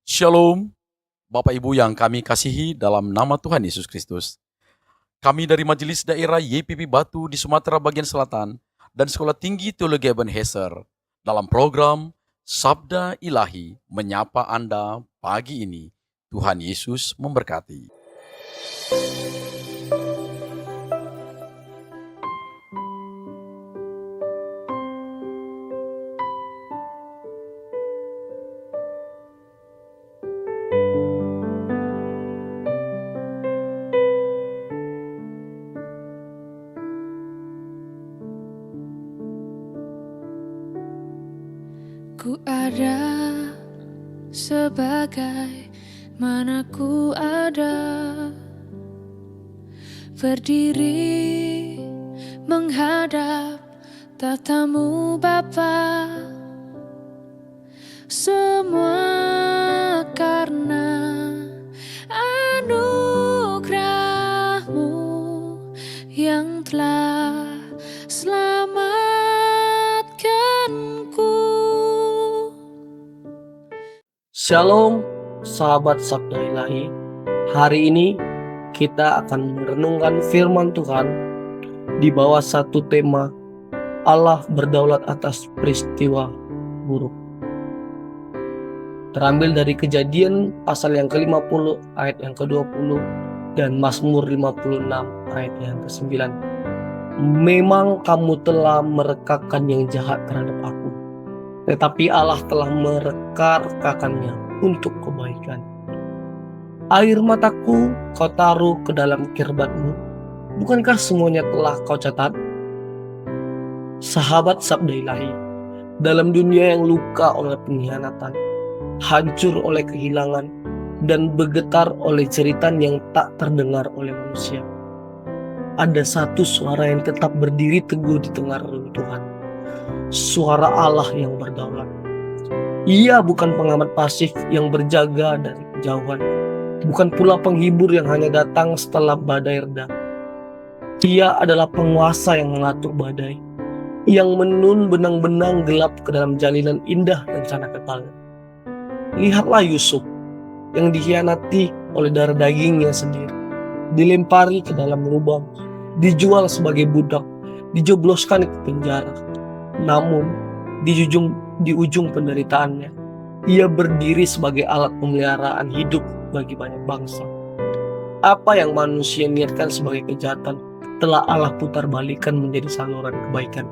Shalom, Bapak Ibu yang kami kasihi dalam nama Tuhan Yesus Kristus. Kami dari Majelis Daerah YPP Batu di Sumatera Bagian Selatan dan Sekolah Tinggi Teologi Ebenezer dalam program Sabda Ilahi menyapa Anda pagi ini. Tuhan Yesus memberkati. Ku ada sebagai mana ku ada, berdiri menghadap tatamu Bapa. Semua karena anugerah-Mu yang telah selamatkanku. Shalom, sahabat Sabda Ilahi. Hari ini kita akan merenungkan firman Tuhan di bawah satu tema Allah berdaulat atas peristiwa buruk. Terambil dari Kejadian pasal yang ke-50 ayat yang ke-20 dan Mazmur 56 ayat yang ke-9. Memang kamu telah merekakan yang jahat terhadap aku, tetapi Allah telah mereka-rekakannya untuk kebaikan. Air mataku kau taruh ke dalam kirbatmu, bukankah semuanya telah kau catat? Sahabat Sabda Ilahi, dalam dunia yang luka oleh pengkhianatan, hancur oleh kehilangan, dan bergetar oleh jeritan yang tak terdengar oleh manusia, ada satu suara yang tetap berdiri teguh di tengah reruntuhan. Suara Allah yang berdaulat. Ia bukan pengamat pasif yang berjaga dari kejauhan, bukan pula penghibur yang hanya datang setelah badai reda. Ia adalah penguasa yang mengatur badai, yang menun benang-benang gelap ke dalam jalinan indah rencana kekalnya. Lihatlah Yusuf yang dikhianati oleh darah dagingnya sendiri, dilempari ke dalam lubang, dijual sebagai budak, dijebloskan ke penjara. Namun di ujung penderitaannya, ia berdiri sebagai alat pemeliharaan hidup bagi banyak bangsa. Apa yang manusia niatkan sebagai kejahatan telah Allah putar balikan menjadi saluran kebaikan.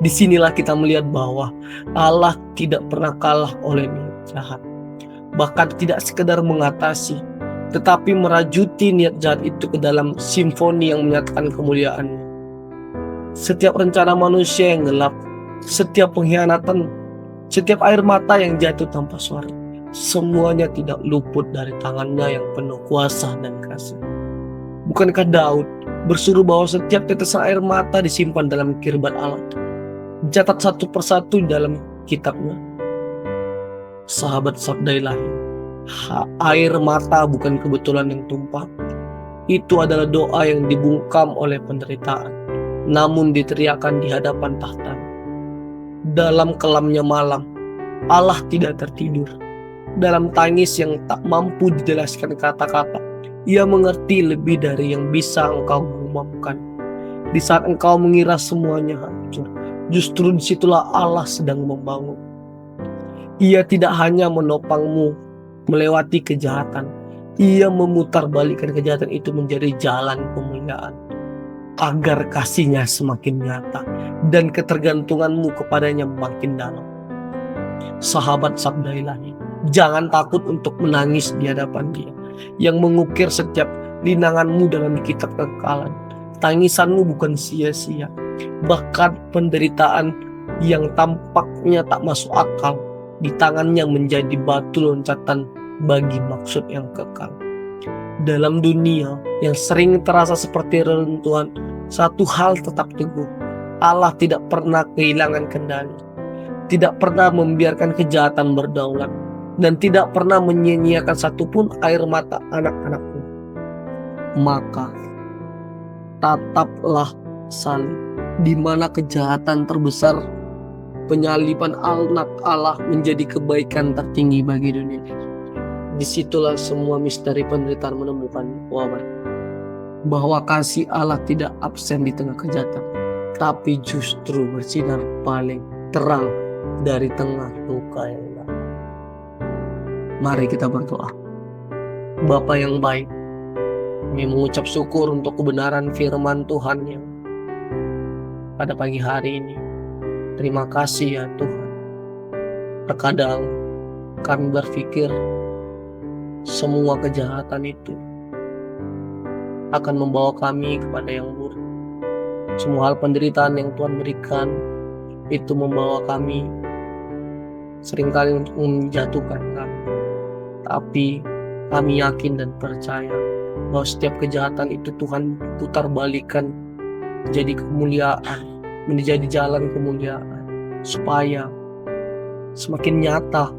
Disinilah kita melihat bahwa Allah tidak pernah kalah oleh niat jahat, bahkan tidak sekedar mengatasi, tetapi merajuti niat jahat itu ke dalam simfoni yang menyatakan kemuliaan-Nya. Setiap rencana manusia yang gelap, setiap pengkhianatan, setiap air mata yang jatuh tanpa suara, semuanya tidak luput dari tangan-Nya yang penuh kuasa dan kasih. Bukankah Daud bersuruh bahwa setiap tetesan air mata disimpan dalam kirbat Allah, dicatat satu persatu dalam kitabnya? Sahabat Sabda Ilahi, air mata bukan kebetulan yang tumpah. Itu adalah doa yang dibungkam oleh penderitaan, namun diteriakan di hadapan tahta. Dalam kelamnya malam, Allah tidak tertidur. Dalam tangis yang tak mampu dijelaskan kata-kata, Ia mengerti lebih dari yang bisa engkau mengumumkan. Di saat engkau mengira semuanya hancur, justru disitulah Allah sedang membangun. Ia tidak hanya menopangmu melewati kejahatan, Ia memutarbalikkan kejahatan itu menjadi jalan kemuliaan, agar kasih-Nya semakin nyata dan ketergantunganmu kepadanya makin dalam. Sahabat Sabda Ilahi, jangan takut untuk menangis di hadapan Dia yang mengukir setiap linanganmu dalam kitab kekekalan. Tangisanmu bukan sia-sia, bahkan penderitaan yang tampaknya tak masuk akal di tangan-Nya menjadi batu loncatan bagi maksud yang kekal. Dalam dunia yang sering terasa seperti reruntuhan, satu hal tetap teguh: Allah tidak pernah kehilangan kendali, tidak pernah membiarkan kejahatan berdaulat, dan tidak pernah menyia-nyiakan satupun air mata anak-anakmu. Maka tataplah salib, di mana kejahatan terbesar penyaliban anak Allah menjadi kebaikan tertinggi bagi dunia. Disitulah semua misteri penderitaan menemukan bahwa kasih Allah tidak absen di tengah kejahatan, tapi justru bersinar paling terang dari tengah luka yang dalam. Mari kita berdoa. Bapa yang baik, kami mengucap syukur untuk kebenaran firman Tuhan yang pada pagi hari ini. Terima kasih ya Tuhan. Terkadang kami berpikir semua kejahatan itu akan membawa kami kepada yang buruk. Semua hal penderitaan yang Tuhan berikan itu membawa kami seringkali untuk menjatuhkan kami. Tapi kami yakin dan percaya bahwa setiap kejahatan itu Tuhan putar balikan menjadi kemuliaan, menjadi jalan kemuliaan, supaya semakin nyata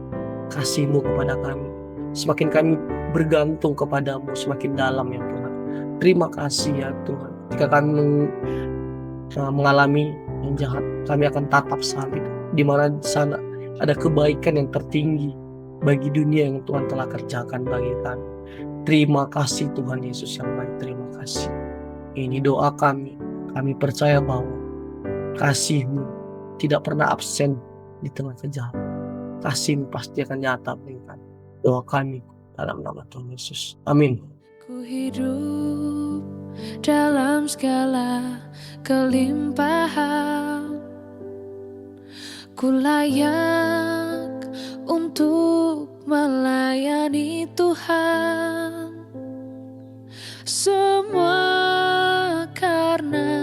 kasih-Mu kepada kami, semakin kami bergantung kepadamu semakin dalam ya Tuhan. Terima kasih ya Tuhan. Jika kami mengalami yang jahat, kami akan tatap salib, di mana di sana ada kebaikan yang tertinggi bagi dunia yang Tuhan telah kerjakan bagi kami. Terima kasih Tuhan Yesus yang baik, terima kasih. Ini doa kami. Kami percaya bahwa kasih-Mu tidak pernah absen di tengah kejahatan. Kasih-Mu pasti akan nyata bagi kami. Doa kami dalam nama Tuhan Yesus. Amin. Ku hidup dalam segala kelimpahan. Ku layak untuk melayani Tuhan. Semua karena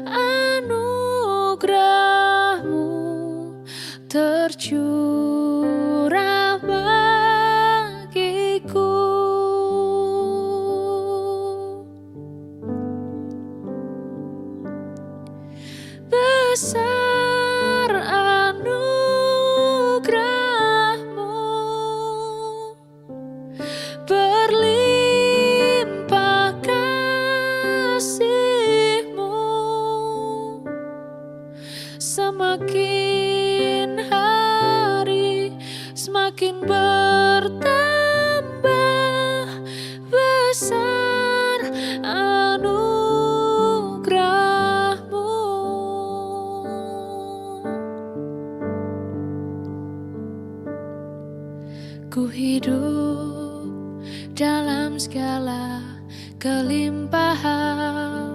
anugerah-Mu tercurah bagiku. Besar anugerah-Mu, berlimpah kasih-Mu, semakin hari semakin bertambah besar anugerah-Mu. Ku hidup dalam segala kelimpahan.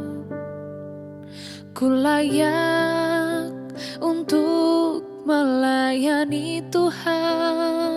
Ku layak untuk melayani Tuhan.